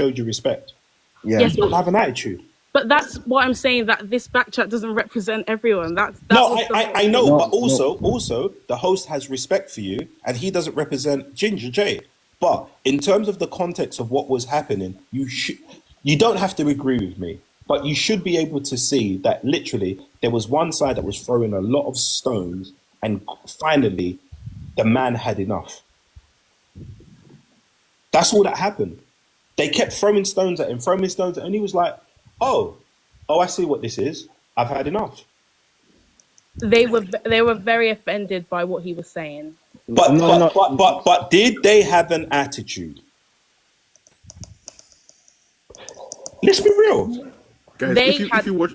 showed you respect. Yeah. Yes, You don't have an attitude. but that's what I'm saying, that this back chat doesn't represent everyone. That No, was the whole I know, thing. but also the host has respect for you, and he doesn't represent Ginger J. But in terms of the context of what was happening, you don't have to agree with me, but you should be able to see that literally there was one side that was throwing a lot of stones, and finally the man had enough. That's all that happened. They kept throwing stones at him, and he was like, oh, I see what this is. I've had enough. They were very offended by what he was saying. But did they have an attitude? Let's be real. Guys, They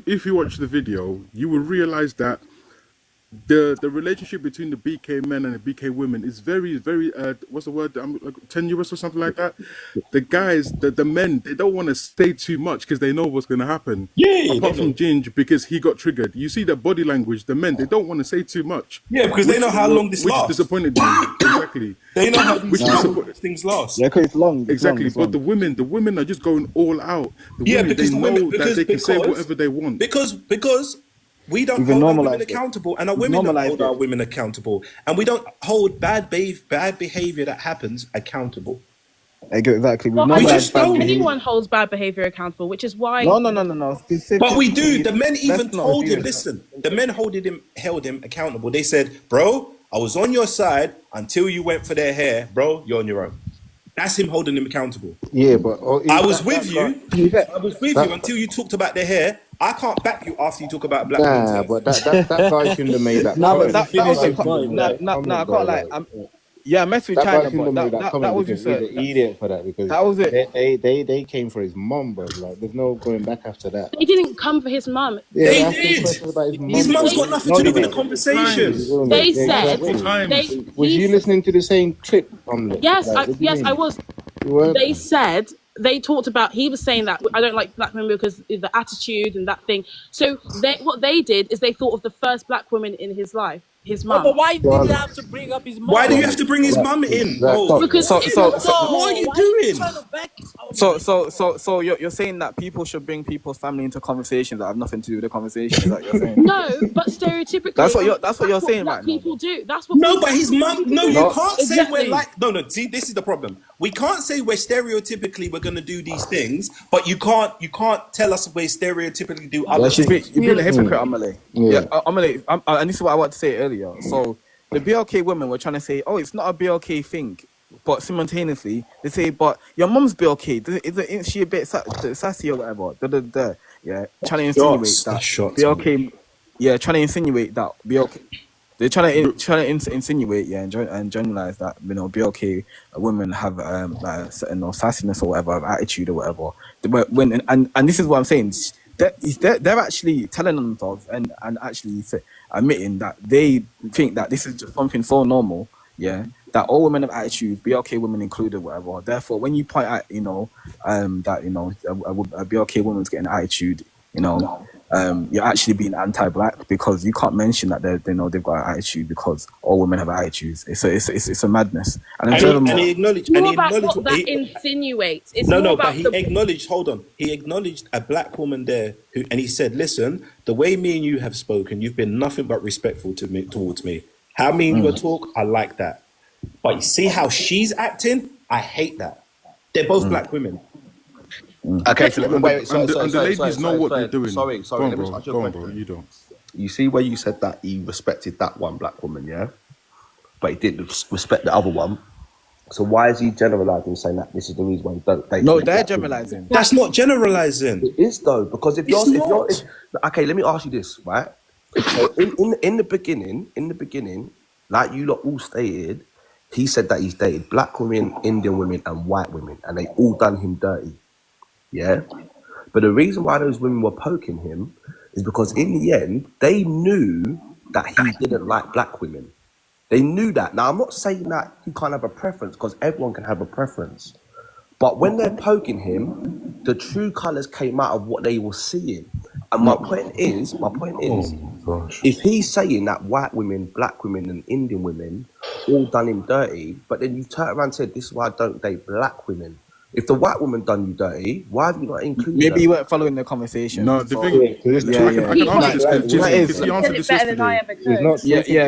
if you watch the video, you will realize that the relationship between the BK men and the BK women is very, very what's the word, like tenuous or something like that. The guys, the men, they don't want to stay too much because they know what's going to happen. Apart from Ginge, because he got triggered. You see the body language, the men, they don't want to say too much. Yeah, because they know how long this lasts. Which disappointed me. Exactly. They know how these things last. Yeah, because it's long. Exactly. But the women are just going all out. Because they know that they can say whatever they want. Because we don't hold our women accountable, and our women don't hold our women accountable, and we don't hold bad behavior that happens accountable. Exactly. Well, I don't think anyone holds bad behavior accountable, which is why. No. But we do. The men even told him, listen, the men held him accountable. They said, bro, I was on your side until you went for their hair. Bro, you're on your own. That's him holding him accountable. Yeah, but I was with you until you talked about their hair. I can't back you after you talk about black women's hair. But that guy shouldn't have made that. No, but I can't like. Yeah, I messed with China, but that was just an idiot for that, because that was it. They came for his mum, bro. Like, there's no going back after that. They didn't come for his mum. Yeah, they did. His mum's got nothing to do with the conversation. They said. Was you listening to the same clip? Yes, I was. They said. They talked about, he was saying that I don't like black women because of the attitude and that thing. So what they did is they thought of the first black woman in his life, his mum. But why did you have to bring up his mum? Why do you have to bring his mum in? Because what are you doing? So you're saying that people should bring people's family into conversations that have nothing to do with the conversation that you're saying? No, but stereotypically, that's what you're saying right now. People do. That's what. No, but his mum. No, you can't say we're like. No. See, this is the problem. We can't say we're stereotypically we're going to do these things, but you can't tell us we stereotypically do other things. You're being a hypocrite, Amelie. Amelie. And this is what I wanted to say earlier. So the BLK women were trying to say, oh, it's not a BLK thing. But simultaneously, they say, but your mum's BLK. Isn't she a bit sassy or whatever? Yeah, trying to insinuate that BLK. Yeah, trying to insinuate that BLK. They're trying to insinuate, and generalize that BLK women have sassiness or whatever, attitude or whatever. But and this is what I'm saying. They're actually telling themselves and actually admitting that they think that this is just something so normal, that all women have attitude, BLK women included, whatever. Therefore, when you point out, that a BLK woman's getting attitude, you're actually being anti-black because you can't mention that they've got an attitude because all women have attitudes. It's a madness. And he acknowledged. What that insinuates. He acknowledged. Hold on. He acknowledged a black woman there and he said, "Listen, the way me and you have spoken, you've been nothing but respectful towards me. How me and you talk, I like that. But you see how she's acting? I hate that. They're both black women." Okay, so the ladies know what they're doing. Sorry. Let me ask you a question. Bro, you don't. You see where you said that he respected that one black woman, yeah? But he didn't respect the other one. So why is he generalizing, saying that this is the reason why you don't date? No, they're generalizing. That's not generalizing. It is though, because if you're okay, let me ask you this, right? So in the beginning, like you lot all stated, he said that he's dated black women, Indian women, and white women, and they all done him dirty. Yeah, but the reason why those women were poking him is because in the end they knew that he didn't like black women. They knew that. Now I'm not saying that he can't have a preference because everyone can have a preference, but when they're poking him, the true colours came out of what they were seeing. And my point is, if he's saying that white women, black women, and Indian women all done him dirty, but then you turn around and said, "This is why I don't date black women." If the white woman done you dirty, why have you not included Maybe her? you weren't following the conversation. No, the so- thing. Yeah. I can answer this because That is- he answered this yesterday.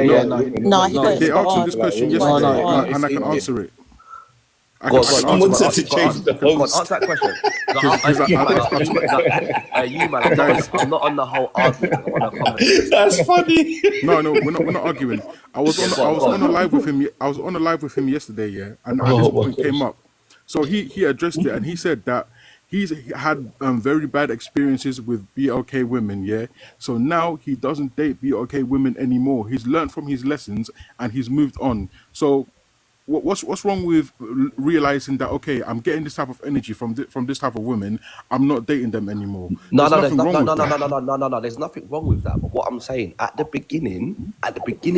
Yeah. No, he got it They spot asked him on. this question No, yesterday, no, and I can it's- answer it. I Go can on, answer Someone it. said to change the Go on, host. answer that question. You man, I'm not on the whole argument. I'm on a conversation. That's funny. No, we're not arguing. I was on a live with him. I was on a live with him yesterday, yeah, and this my point gosh. came up. So he addressed it, and he said that he's had very bad experiences with BLK women, yeah. So now he doesn't date BLK women anymore. He's learned from his lessons and he's moved on. So what's wrong with realizing that, okay, I'm getting this type of energy from this type of women, I'm not dating them anymore? No, There's nothing wrong with that. no. There's nothing wrong with that. But what I'm saying, at the beginning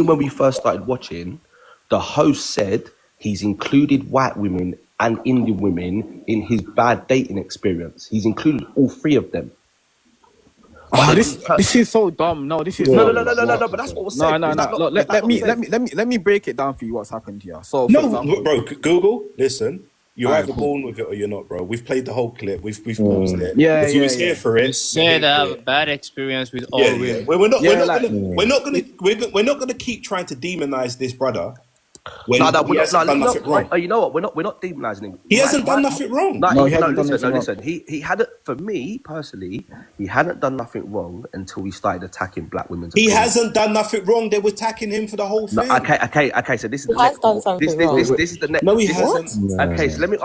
when we first started watching, the host said he's included white women and Indian women in his bad dating experience. He's included all three of them. Oh, this is so dumb. No, this is No. But that's what was said. No. Look, let me break it down for you. What's happened here? So, for No, example, bro. Google. Listen, you're Alright, either cool. born with it or you're not, bro. We've played the whole clip. We've paused it. Yeah, If you yeah, was here yeah. for it, You said I have a bad experience with all yeah. women. We're not. Yeah, We're not gonna keep trying to demonize this brother when No, he hasn't done nothing wrong. you know what? We're not demonizing him. He hasn't done nothing wrong. No, he hasn't done nothing Listen. He hadn't. For me personally, he hadn't done nothing wrong until he started attacking black women's. He opinions. hasn't done nothing wrong. They were attacking him for the whole No, thing. okay. So this is He the has next. done something wrong. This is the next. No, he this- hasn't. Okay, so let me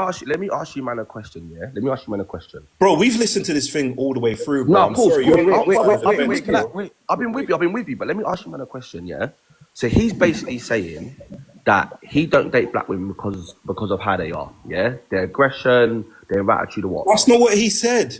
ask you, man, a question. Yeah, let me ask you, man, a question. Bro, we've listened to this thing all the way through, bro. No, I'm of course. sorry, Wait, you're not wait, part of the wait, fence, wait, bro. wait. I've been with you, but let me ask you, man, a question. Yeah. So he's basically saying that he don't date black women because of how they are. Yeah, their aggression, their attitude, or what. That's not what he said.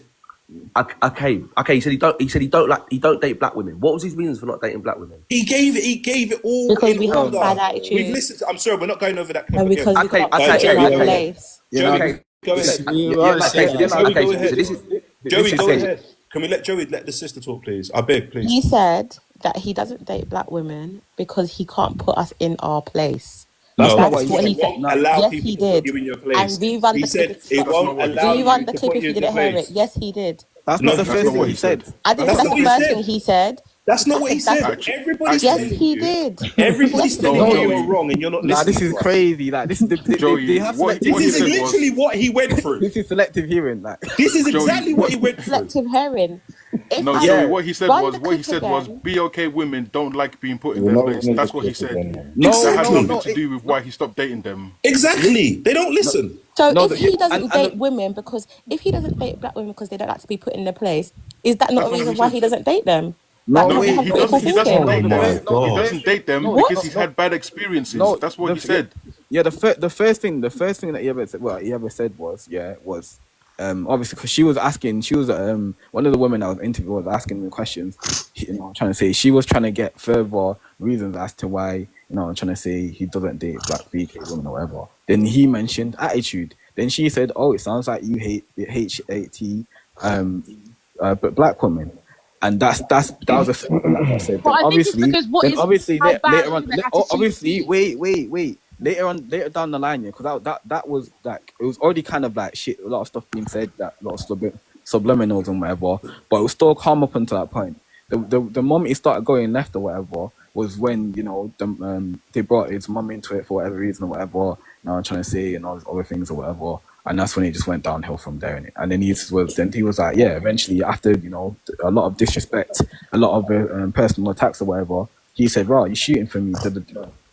Okay. He said he don't date black women. What was his reasons for not dating black women? He gave it all Because in we have order. bad attitude. We've listened to, I'm sorry, we're not going over that clip And again. because we Okay, can't okay, put it in Joey, our go ahead. place. Yeah, Okay. Go ahead. Okay, go so ahead. this is Joey, go okay. ahead. Can we let Joey let the sister talk, please? I beg, please. He said that he doesn't date black women because he can't put us in our place. No, That's what what he he said. said. No. Allow Yes, people he to put did. you in your place. And rerun He the said clip. it won't allow Rerun you the to clip put if you you in didn't your hear it. place. Yes, he did. That's No, not the that's first not thing what he he said. I didn't That's say not that's the what he first said. thing he said. That's not what he said. Actually- Everybody's Yes, telling he you. did. Everybody's telling No, you Joey. you're wrong and you're not Nah, listening. this is to us. crazy. Like this, Joey, they have what- selective what This he is said hearing. was- literally what he went through. This is selective hearing. Like This is Joey, exactly what he went through. Selective hearing. If No, I Joey, what he said run was the what he clip said was again- BLK women don't like being put in We're their not place. gonna That's do what he this said. again. No, That has nothing no, to do with why he stopped dating them. Exactly. They don't listen. So No, if he yeah, doesn't and date the- women because if he doesn't date black women because they don't like to be put in their place, is that not That's a what reason he why said. he doesn't date them? No, Like, No, what he have people doesn't. He doesn't thinking? date them. my He God. doesn't date them No, because no, he's no. had bad experiences. No, That's what he the- said. Yeah, the first thing that he ever said, was obviously because she was one of the women that was interviewed was asking me questions, trying to say she was trying to get further reasons as to why, trying to say he doesn't date black BK women or whatever. Then he mentioned attitude. Then she said, "Oh, it sounds like you hate HAT, but black women." And that was a thing that I said. But Then I think it's obviously, because what then is- obviously how bad later on, is the attitude obviously, to wait. Later down the line, yeah, because that was like it was already kind of like shit. A lot of stuff being said, that a lot of subliminals and whatever, but it was still calm up until that point. The moment he started going left or whatever was when they brought his mum into it for whatever reason or whatever. I'm trying to say and all these other things or whatever, and that's when it just went downhill from there. Innit? And then he was like, yeah, eventually after a lot of disrespect, a lot of personal attacks or whatever, he said, "Right, you're shooting for me,"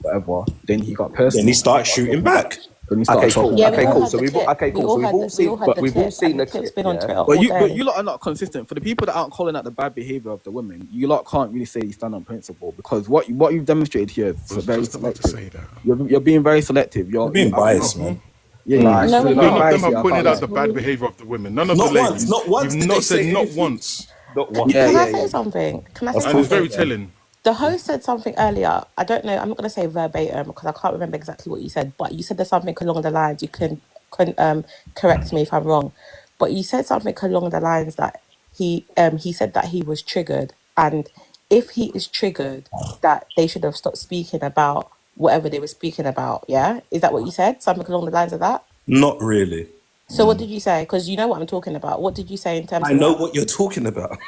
whatever. Then he got personal. Then he started shooting back. Then he started Okay, cool. talking. Yeah, Okay, we all cool. had So the we've clip. okay, cool. We So all we've had all the- seen, we all had but the we've all clip, seen and the the clip's clip. been on Yeah? Twitter. But you lot are not consistent. For the people that aren't calling out the bad behavior of the women, you lot can't really say you stand on principle because what you've demonstrated here is very Just about to selective. say that. You're being very selective. You're Being biased, man. Yeah, No, None of biased, them yeah, have pointed I out can't the lie. bad behavior of the women. None of Not the ladies. once. Not once. You've did not they said say not anything. once. Not once. Yeah, Can I yeah, say yeah. something? Can I say Of And something? it's very telling. The host said something earlier. I don't know. I'm not going to say verbatim because I can't remember exactly what you said. But you said there's something along the lines. You can correct me if I'm wrong. But you said something along the lines that he said that he was triggered, and if he is triggered, that they should have stopped speaking about whatever they were speaking about. Yeah, is that what you said? Something along the lines of that. Not really. So what did you say? Because you know what I'm talking about. What did you say in terms I of know that? what you're talking about.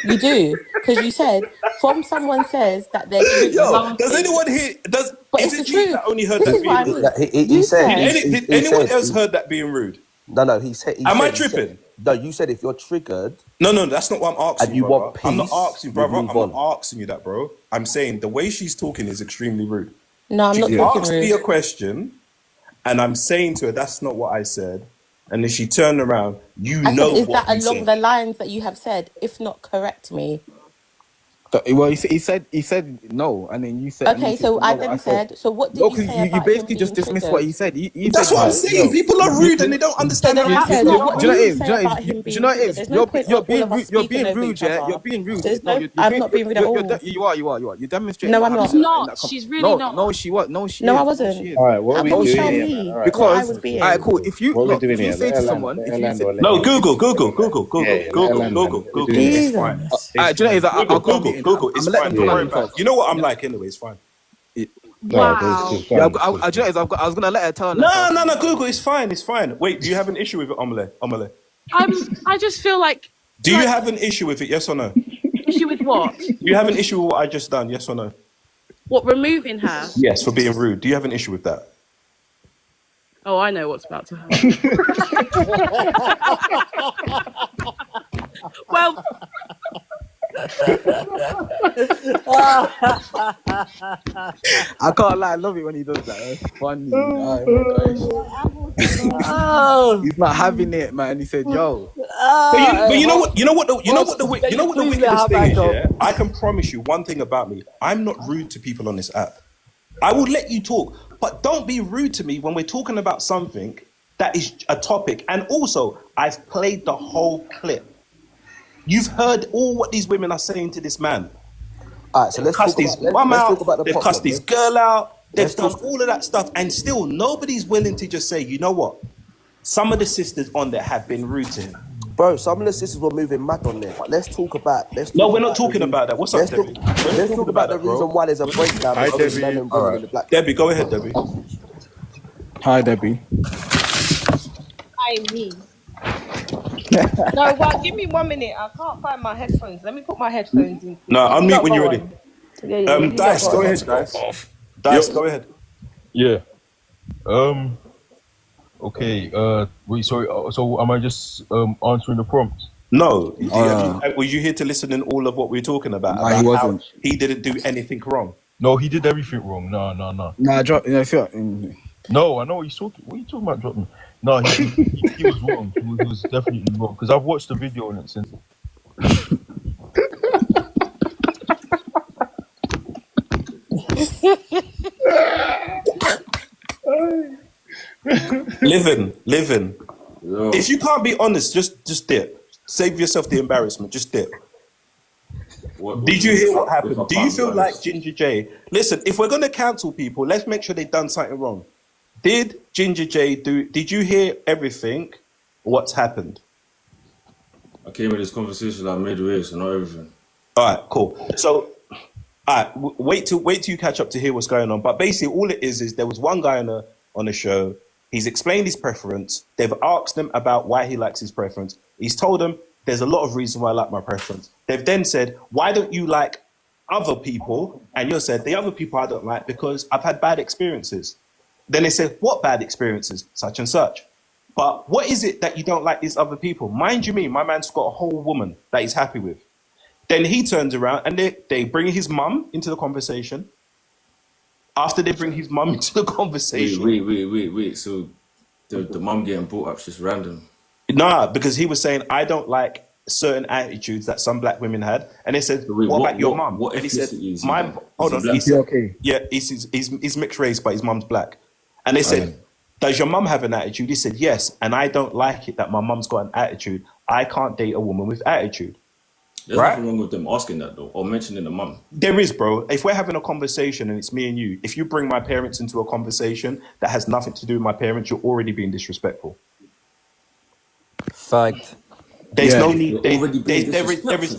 You do, because you said from someone says that they're Yo, does anyone hear? but Is it's it the me truth. that only heard This that is what I being rude? mean. He You said. said Did anyone else heard that being rude? No. He said. Am I tripping? No, you said if you're triggered. No, that's not what I'm asking And you brother. want I'm not peace, asking, you brother. I'm move not on. asking you that, bro. I'm saying the way she's talking is extremely rude. no, I'm not She talking asked me a rude. question, and I'm saying to her, that's not what I said. And then she turned around, you I said, know is what that you along said. the lines that you have said? If not, correct me. Well, he said no, and then you said. And Okay, you said, so you I know what then said? said, so what did No, you because say you about him basically being just dismissed triggered? what he said. You That's said, what I'm like, saying. yo, People are rude and they don't So understand then how I rude said, people what do you did know you it is? say Do you know about it is? him Do you being know it triggered? is? There's no point of all of us You're speaking being over rude, each yeah. other. You're being rude. There's No, no, I'm not being rude at all. You are. You're demonstrating. No, what I'm not. happened She's in not. that com- She's really No, not. no, she was. No, she No, I is. No, she wasn't. is. All right, what How are we can you doing tell here, man? me All right, what I Because, was being? alright, cool. If you what are we look, doing if you here? say Let to her land. someone, Let if her you land say, or let No, her Google. Yeah, let her land, man. We're Google. doing It's here. fine. Jesus. It's do you know, is I'll go Google. meeting. Google. I'm It's gonna let fine. them Don't talk worry among about it. themselves. You know what I'm like anyway. It's fine. No, just Wow. go Yeah, on. do you know, is I was gonna let her tell her No, herself. Google. It's fine. It's fine. Wait, do you have an issue with it, Omele? I just feel like Do you have an issue with it? Yes or no? issue with what? Do you have an issue with what I just done? Yes or no? What, removing her? Yes, for being rude. Do you have an issue with that? Oh, I know what's about to happen. Well, I can't lie, I love it when he does that. It's funny. Oh my gosh. He's not having it, man. He said, "Yo, But you know what? You know what the Please let wickedest her thing back is. up. Yeah, I can promise you one thing about me. I'm not rude to people on this app. I will let you talk, but don't be rude to me when we're talking about something that is a topic. And also, I've played the whole clip. You've heard all what these women are saying to this man. All right, so let's Cussed talk his about. mum Let's out. talk about the They've problem. cussed his girl out. They've Let's done talk- all of that stuff, and still nobody's willing to just say, you know what? Some of the sisters on there have been rude to him. Bro, some of the sisters were moving mad on there, but let's talk about. No, we're not talking about that. What's up, Let's talk, Debbie? let's talk about the that, bro. reason why there's a breakdown Hi, between Debbie. men and women in the black. Debbie, go ahead, Debbie. hi, Debbie." I me. No, well, give me 1 minute. I can't find my headphones. Let me put my headphones in. No, You unmute lot when go you're ready. on. Yeah, you Dice, lot go on. ahead, Dice. Dice, go ahead. Yeah. Okay. Wait. Sorry. So am I just answering the prompt? No, were you here to listen in all of what we're talking about? No, he About wasn't. how he didn't do anything wrong. No, he did everything wrong. No. Nah, I dropped. I feel. No, I know what he's talking. What are you talking about? Dropping? No, he was wrong. He was definitely wrong because I've watched the video on it since. Living. If you can't be honest, just dip. Save yourself the embarrassment. Just dip. Did you hear what happened? Do you feel like Ginger J? Listen, if we're gonna cancel people, let's make sure they've done something wrong. Did Ginger J do? Did you hear everything? What's happened? I came in this conversation like midway, so not everything. All right, cool. So, all right, wait till you catch up to hear what's going on. But basically, all it is there was one guy on the show. He's explained his preference. They've asked him about why he likes his preference. He's told them there's a lot of reasons why I like my preference. They've then said, why don't you like other people? And you said the other people I don't like because I've had bad experiences. Then they said, what bad experiences? Such and such. But what is it that you don't like these other people? Mind you me, my man's got a whole woman that he's happy with. Then he turns around and they bring his mum into the conversation. After they bring his mum into the conversation. Wait. So the mum getting brought up's just random. Nah, because he was saying, I don't like certain attitudes that some black women had. And they said, what about your mum? What And he said, ethnicity is he? my, hold Is he on. black? He said, Okay. yeah, he's mixed race, but his mum's black. And they said, does your mum have an attitude? He said, yes. And I don't like it that my mum's got an attitude. I can't date a woman with attitude. There's Right? nothing wrong with them asking that though, or mentioning the mum. There is, bro. If we're having a conversation and it's me and you, if you bring my parents into a conversation that has nothing to do with my parents, you're already being disrespectful. Fact. There's no need. You're There already being is disrespectful.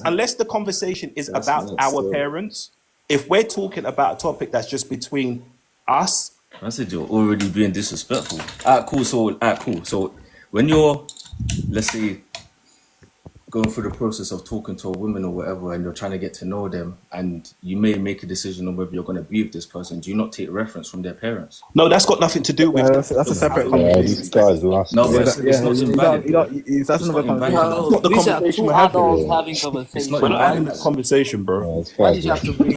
unless the conversation is That's about nuts, our bro. parents. If we're talking about a topic that's just between us I said you're already being disrespectful. Alright, cool. So when you're, let's say, going through the process of talking to a woman or whatever, and you're trying to get to know them, and you may make a decision on whether you're going to be with this person, do you not take reference from their parents? No, that's got nothing to do with. That's a separate Yeah, conversation. this guy's lost. No, but it's not invalid. That's another invalid. conversation. It's not the These are conversation two we're having. adults having It's conversation. not We're not having invalid. that conversation, bro. Yeah, it's Why fair, did you bro. have to bring